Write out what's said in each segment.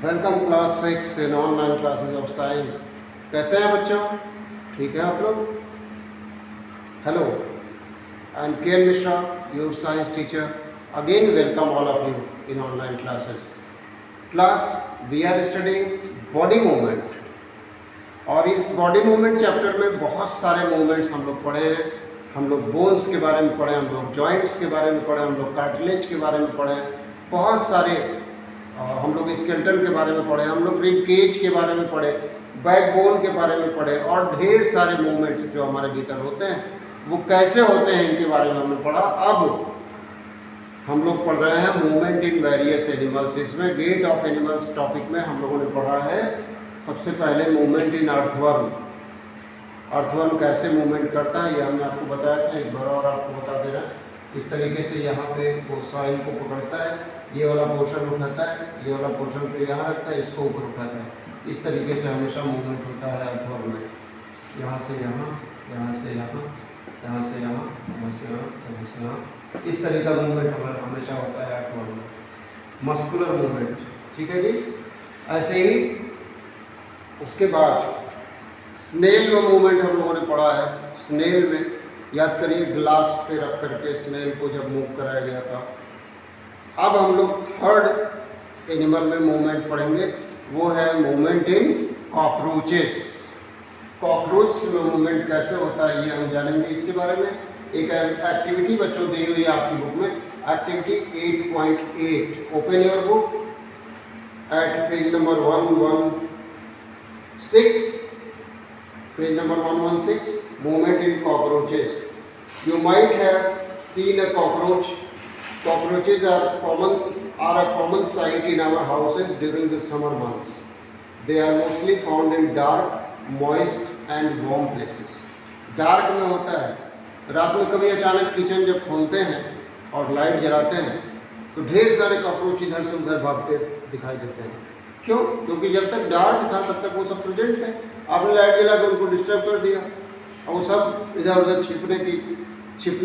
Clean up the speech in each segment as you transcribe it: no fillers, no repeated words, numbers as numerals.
Welcome class 6 in online classes of science. कैसे हैं बच्चों? ठीक है आप लोग? Hello, I am K N Mishra, your science teacher. Again welcome all of you in online classes. Class we are studying body movement, और इस body movement chapter में बहुत सारे मूवमेंट्स हम लोग पढ़े हैं। हम लोग बोन्स के बारे में पढ़े, हम लोग जॉइंट्स के बारे में पढ़े, हम लोग कार्टिलेज के बारे में पढ़े, बहुत सारे हम लोग स्केलेटन के बारे में पढ़े, हम लोग रिब केज के बारे में पढ़े, बैकबोन के बारे में पढ़े, और ढेर सारे मूवमेंट्स जो हमारे भीतर होते हैं वो कैसे होते हैं इनके बारे में हमने पढ़ा। अब हम लोग पढ़ रहे हैं मूवमेंट इन वेरियस एनिमल्स। इसमें गेट ऑफ एनिमल्स टॉपिक में हम लोगों ने पढ़ा है सबसे पहले मूवमेंट इन अर्थवर्म। अर्थवर्म कैसे मूवमेंट करता है ये हमने आपको बताया था, एक बार और आपको बता दे रहा है। इस तरीके से यहाँ पे वो सॉइल को पकड़ता है, ये वाला पोर्शन उठाता है, ये वाला पोर्शन पे यहाँ रखता है, इसको ऊपर उठाता है। इस तरीके से हमेशा मूवमेंट होता है अर्थवर्म में, यहाँ से यहाँ, यहाँ से यहाँ, यहाँ से यहाँ, यहाँ से यहाँ, यहाँ से यहाँ। इस तरह का मूवमेंट हमेशा होता है अर्थवर्म में, मस्कुलर मूवमेंट। ठीक है जी। ऐसे ही उसके बाद स्नेल में मूवमेंट हम लोगों ने पढ़ा है। स्नेल में याद करिए, ग्लास पे रख करके स्नेल को जब मूव कराया गया था। अब हम लोग थर्ड एनिमल में मूवमेंट पढ़ेंगे, वो है मूवमेंट इन कॉकरोचेस। कॉकरोच में मूवमेंट कैसे होता है ये हम जानेंगे। इसके बारे में एक एक्टिविटी बच्चों दी हुई है आपकी बुक में, activity 8.8। Open your book at page number 116, page number 116, movement in cockroaches. You might have seen a cockroach. Cockroaches are a common sight in our houses during the summer months. They are mostly found in dark, moist and warm places. Dark में होता है, रात में कभी अचानक kitchen जब खोलते हैं और लाइट जलाते हैं तो ढेर सारे कॉकरोच इधर से उधर भागते दिखाई देते हैं। क्यों? क्योंकि जब तक डार्क था तब तक वो सब प्रेजेंट थे। आपने लाइट जला के उनको डिस्टर्ब कर दिया और वो सब इधर उधर छिपने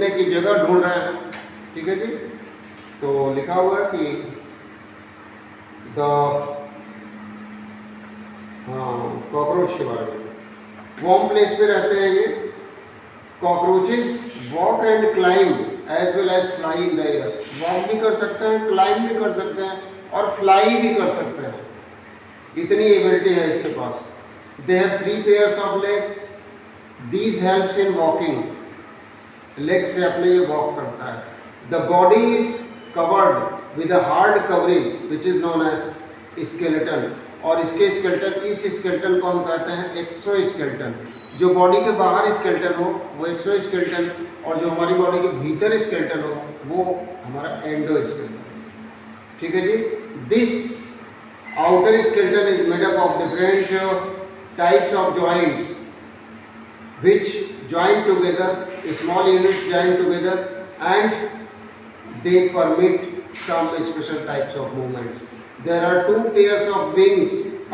की जगह ढूंढ रहे हैं। ठीक है जी। तो लिखा हुआ है कि कॉकरोच के बारे में, वार्म प्लेस पे रहते हैं ये। Cockroaches walk and climb as well as fly in the air. Walk भी कर सकते हैं, क्लाइंब भी कर सकते हैं और फ्लाई भी कर सकते हैं। इतनी एबिलिटी है इसके पास। They have 3 pairs of legs. These helps in walking. Legs से अपने ये walk करता है। The body is covered with a hard covering which is known as skeleton. और इसके skeleton, इस skeleton को हम कहते हैं एक्सोस्केलेटन। जो बॉडी के बाहर skeleton हो वो एक्सोस्केलेटन, और जो हमारी बॉडी के भीतर skeleton हो वो हमारा एंडोस्केलेटन। ठीक है जी। This outer skeleton is made up of different types of joints which join together, small units join together, and they permit some special types of movements. There are 2 pairs of wings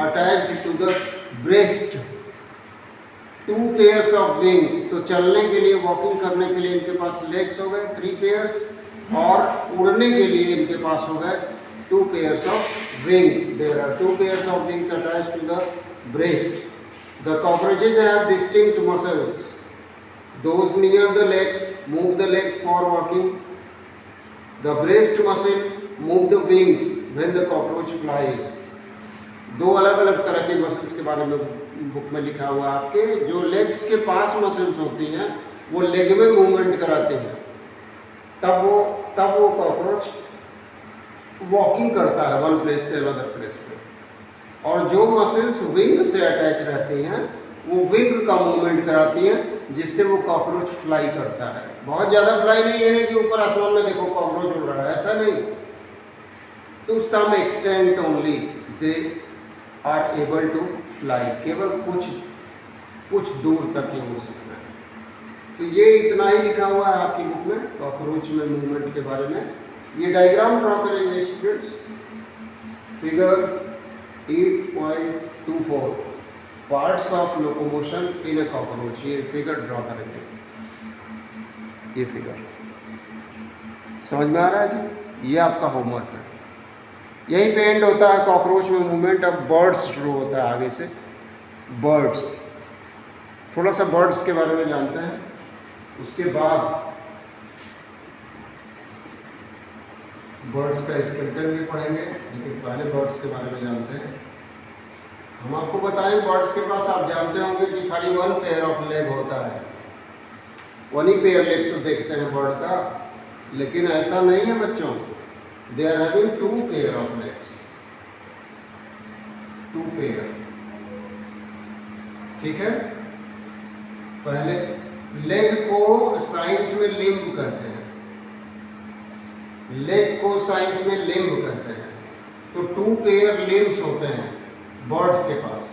attached to the breast. 2 pairs of wings, तो चलने के लिए, walking करने के लिए इनके पास legs हो गए 3 pairs, और उड़ने के लिए इनके पास हो गए 2 pairs of wings. There are 2 pairs of wings attached to the breast. The cockroaches have distinct muscles. Those near the legs move the legs for walking. The breast muscle move the wings when the cockroach flies. 2 अलग अलग तरह के muscles के बारे में book में लिखा हुआ है आपके। जो लेग्स के पास मसल्स होती हैं वो लेग में मूवमेंट कराते हैं, तब वो कॉकरोच वॉकिंग करता है वन प्लेस से अनदर प्लेस पे। और जो मसल्स विंग से अटैच रहती हैं वो विंग का मूवमेंट कराती हैं, जिससे वो कॉकरोच फ्लाई करता है। बहुत ज़्यादा फ्लाई नहीं है कि ऊपर आसमान में देखो कॉकरोच उड़ रहा है, ऐसा नहीं। To some extent only they are able to fly. केवल कुछ दूर तक ये हो सकता है। तो ये इतना ही लिखा हुआ है आपकी बुक में कॉकरोच में मूवमेंट के बारे में। ये डायग्राम ड्रॉ करेंगे students. Figure 8.24 parts of locomotion in A cockroach. ये फिगर ड्रॉ करेंगे। ये फिगर समझ में आ रहा है जी? ये आपका होमवर्क है। यही पे एंड होता है कॉकरोच में मूवमेंट। अब बर्ड्स शुरू होता है आगे से। बर्ड्स, थोड़ा सा बर्ड्स के बारे में जानते हैं, उसके बाद बर्ड्स का स्केलेटन भी पढ़ेंगे, लेकिन पहले बर्ड्स के बारे में जानते हैं। हम आपको बताएं बर्ड्स के पास आप जानते होंगे कि खाली 1 पेयर ऑफ लेग होता है, 1 ही पेयर लेग तो देखते हैं बर्ड का, लेकिन ऐसा नहीं है बच्चों। They are having 2 pair of legs, 2 pair. ठीक है, पहले लेग को साइंस में लिम्ब कहते हैं, लेग को साइंस में लिम्ब कहते हैं। तो 2 पेयर लिम्ब्स होते हैं बर्ड्स के पास।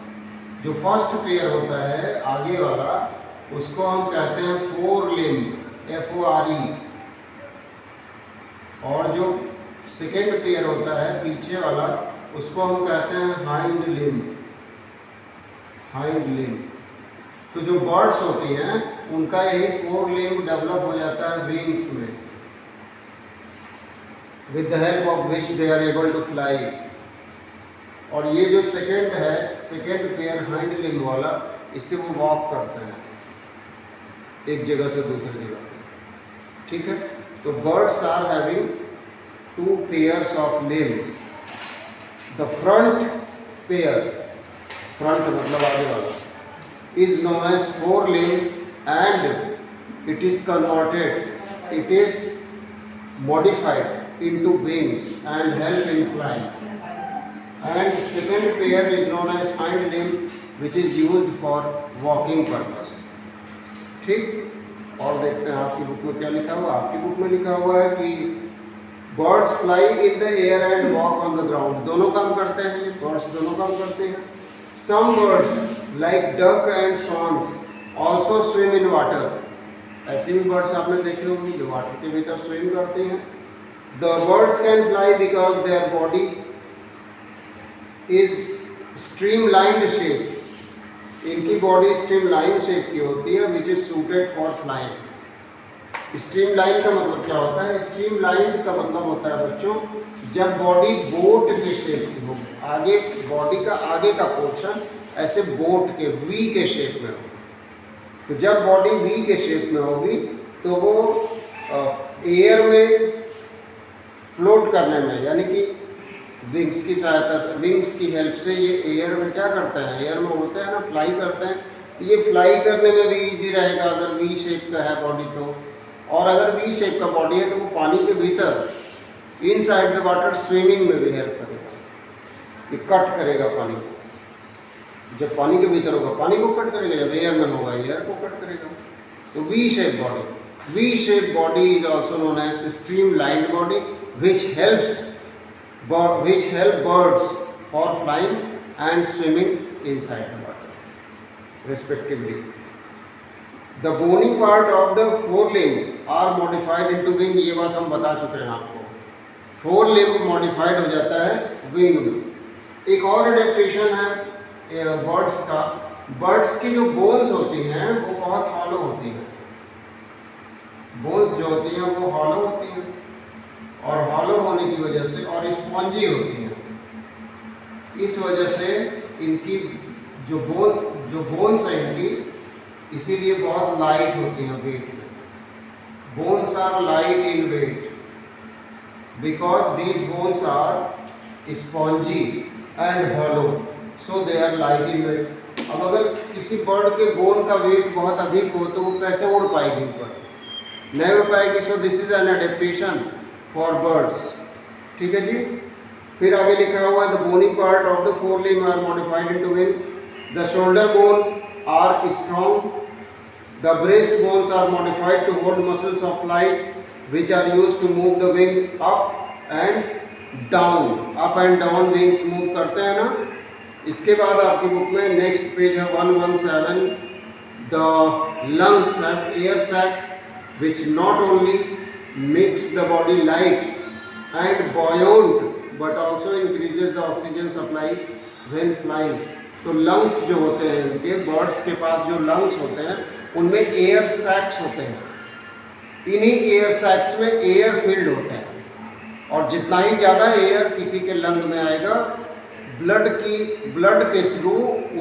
जो फर्स्ट पेयर होता है आगे वाला, उसको हम कहते हैं फोर लिम्ब, FORE। और जो सेकेंड पेयर होता है पीछे वाला, उसको हम कहते हैं हाइंड लिम्ब, हाइंड लिम्ब। तो जो बर्ड्स होती हैं उनका यही 4 लिम्ब डेवलप हो जाता है विंग्स में, with the help of which they are able to fly। और ये जो सेकेंड है, सेकेंड पेयर हाइंड लिम्ब वाला, इससे वो वॉक करते हैं एक जगह से दूसरी जगह। ठीक है, तो birds are having 2 pairs of limbs. The front pair, front मतलब आगे वाला, is known as 4 limb and it is converted, it is modified into wings and help in flying। And second pair is known as hind limb, which is used for walking purpose। ठीक, और देखते हैं आपकी book में क्या लिखा हुआ। आपकी बुक में लिखा हुआ है कि birds fly in the air and walk on the ground. दोनों काम करते हैं, बर्ड्स दोनों काम करते हैं। Some birds like duck and swans also swim in water. ऐसी भी बर्ड्स आपने देखे होंगी जो वाटर के भीतर स्विम करती हैं। The birds can fly because their body is streamlined shape. इनकी बॉडी स्ट्रीमलाइन शेप की होती है, which is suited for flying. Streamline का मतलब क्या होता है? स्ट्रीमलाइन का मतलब होता है बच्चों, जब बॉडी बोट के शेप की हो, आगे बॉडी का आगे का पोर्शन ऐसे बोट के वी के शेप में हो। तो जब बॉडी वी के शेप में होगी तो वो एयर में फ्लोट करने में, यानी कि विंग्स की सहायता से, विंग्स की हेल्प से ये एयर में क्या करते हैं, एयर में उड़ते हैं ना, फ्लाई करते हैं। ये फ्लाई करने में भी इजी रहेगा अगर वी शेप का है बॉडी तो। और अगर वी शेप का बॉडी है तो वो पानी के भीतर इनसाइड द वाटर स्विमिंग में भी हेल्प करेगा। ये कट करेगा पानी को, जब पानी के भीतर होगा पानी को कट करेगा, जब एयर में होगा एयर को कट करेगा। तो V shape body, V shape body is also known as streamlined body which help birds for flying and swimming inside the water respectively। The bony part of the forelimb are modified into wing। ये बात हम बता चुके हैं आपको, forelimb modified हो जाता है wing में। एक और एडेप्टेशन है बर्ड्स का, बर्ड्स की जो बोन्स होती हैं वो बहुत हॉलो होती हैं। बोन्स जो होती हैं वो हॉलो होती हैं, और हॉलो होने की वजह से और स्पॉन्जी होती हैं। इस वजह से इनकी जो बोन्स हैं इनकी, इसीलिए बहुत लाइट होती हैं वेट में। Bones are light in weight because these bones are spongy and hollow, so they are light in weight. अब अगर किसी बर्ड के बोन का वेट बहुत अधिक हो तो वो कैसे उड़ पाएगी ऊपर? नहीं उड़ पाएगी। So this is an adaptation for birds. ठीक है जी। फिर आगे लिखा हुआ है the bony part of the fore limb are modified into wing. The shoulder bone are strong. The breast bones are modified to hold muscles of flight which are used to move the wing up and down. Up and down wings move करते हैं ना। इसके बाद आपकी book में next page है 117। The lungs have air sac which not only makes the body light and buoyant but also increases the oxygen supply when flying। तो lungs जो होते हैं इनके, बर्ड्स के पास जो लंग्स होते हैं उनमें एयर सैक्स होते हैं। इन्हीं एयर सैक्स में एयर फील्ड होते हैं। और जितना ही ज़्यादा एयर किसी के लंग में आएगा ब्लड के थ्रू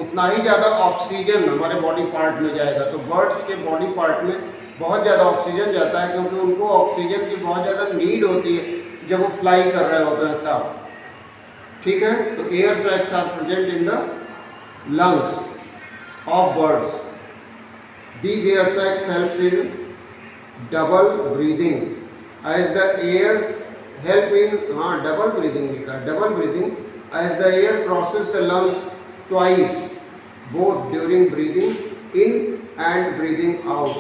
उतना ही ज़्यादा ऑक्सीजन हमारे बॉडी पार्ट में जाएगा। तो बर्ड्स के बॉडी पार्ट में बहुत ज़्यादा ऑक्सीजन जाता है, क्योंकि उनको ऑक्सीजन की बहुत ज़्यादा नीड होती है जब वो फ्लाई कर रहे होते हैं तब। ठीक है, तो air sacs are present in the lungs of birds. These air sacs helps in double breathing as the air help in double breathing लिखा है, double breathing as the air crosses the lungs twice both during breathing in and breathing out।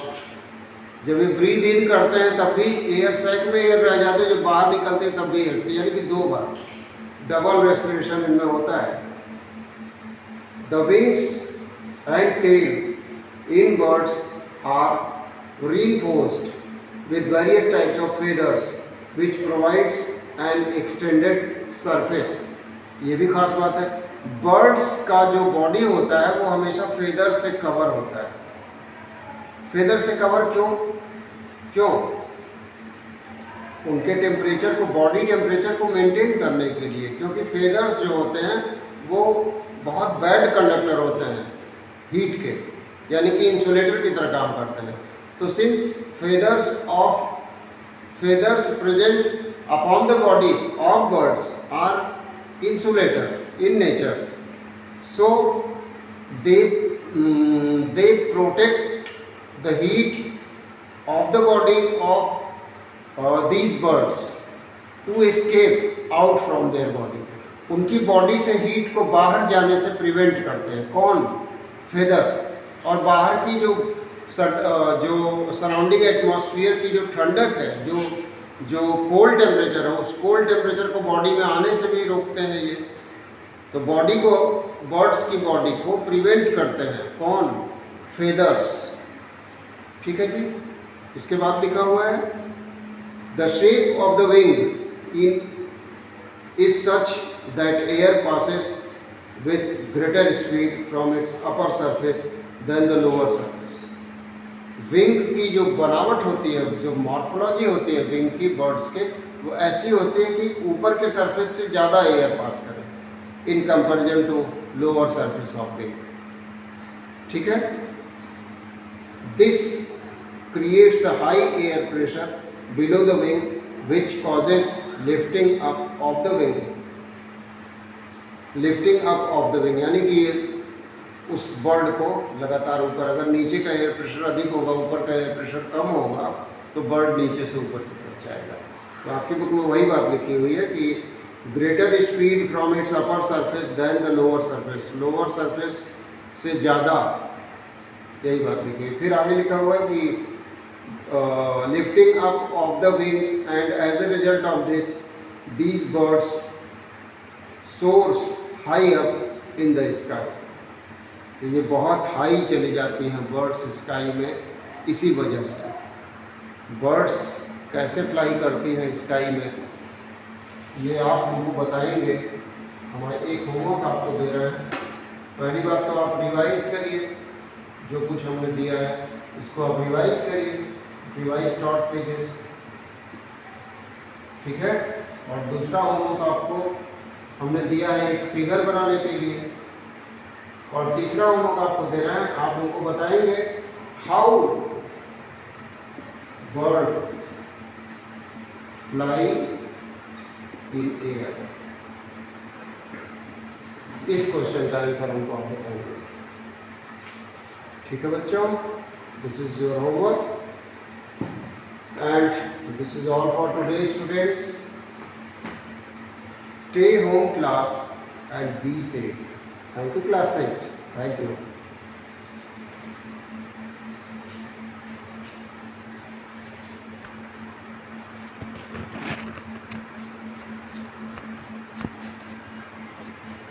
जब ये breathe in करते हैं तब भी air sac में air रह जाते हैं, जब बाहर निकलते हैं तब भी एयर, यानी कि 2 बार डबल रेस्पिरेशन इनमें होता है। The wings and tail in birds are reinforced with various types of feathers which provides an extended surface। ये भी खास बात है, बर्ड्स का जो बॉडी होता है वो हमेशा फेदर से कवर होता है। फेदर से कवर क्यों? उनके टेम्परेचर को, बॉडी टेम्परेचर को मेंटेन करने के लिए, क्योंकि फेदर्स जो होते हैं वो बहुत बैड कंडक्टर होते हैं हीट के, यानी कि इंसुलेटर की तरह काम करते हैं। तो since feathers present upon the body of birds are insulator in nature, so they protect the heat of the body of these birds to escape out from their body। उनकी बॉडी से heat को बाहर जाने से prevent करते हैं कौन? Feather. और बाहर की जो सराउंडिंग एटमॉस्फेयर की जो ठंडक है, जो कोल्ड टेम्परेचर है, उस कोल्ड टेम्परेचर को बॉडी में आने से भी रोकते हैं ये। तो बॉडी को, बर्ड्स की बॉडी को प्रिवेंट करते हैं कौन? फेदर्स। ठीक है जी। इसके बाद लिखा हुआ है the shape of the wing is such that air passes with greater speed from its upper surface than the lower surface। Wing की जो बनावट होती है, जो मॉर्फोलॉजी होती है विंग की बर्ड्स के, वो ऐसी होती है कि ऊपर के सरफेस से ज़्यादा एयर पास करे in comparison to lower surface of wing. ठीक है। This creates a high air pressure below the wing which causes lifting up of the wing। Lifting up of the wing यानी कि उस bird को लगातार ऊपर, अगर नीचे का एयर प्रेशर अधिक होगा, ऊपर का एयर प्रेशर कम होगा, तो बर्ड नीचे से ऊपर की तरफ जाएगा। तो आपकी बुक में वही बात लिखी हुई है कि greater speed from its upper surface than the lower surface. Lower surface से ज़्यादा, यही बात लिखी है। फिर आगे लिखा हुआ है कि lifting up of the wings, and as a result of this these birds soars high up in the sky। ये बहुत हाई चली जाती हैं बर्ड्स स्काई में, इसी वजह से। बर्ड्स कैसे फ्लाई करती हैं स्काई में, ये आप हमको बताएंगे। हमारे एक होमवर्क आपको दे रहे हैं। पहली बात तो आप रिवाइज करिए, जो कुछ हमने दिया है इसको आप रिवाइज करिए, रिवाइज डॉट पेजेस। ठीक है। और दूसरा होमवर्क आपको हमने दिया है एक फिगर बनाने के लिए, और तीसरा होमवर्क आपको दे रहे हैं, आप उनको बताएंगे how bird fly in air. इस क्वेश्चन का आंसर हमको आप बताएंगे। ठीक है बच्चों, this is your homework and this is all for today students। Stay home class and be safe। Thank you class 6। Thank you।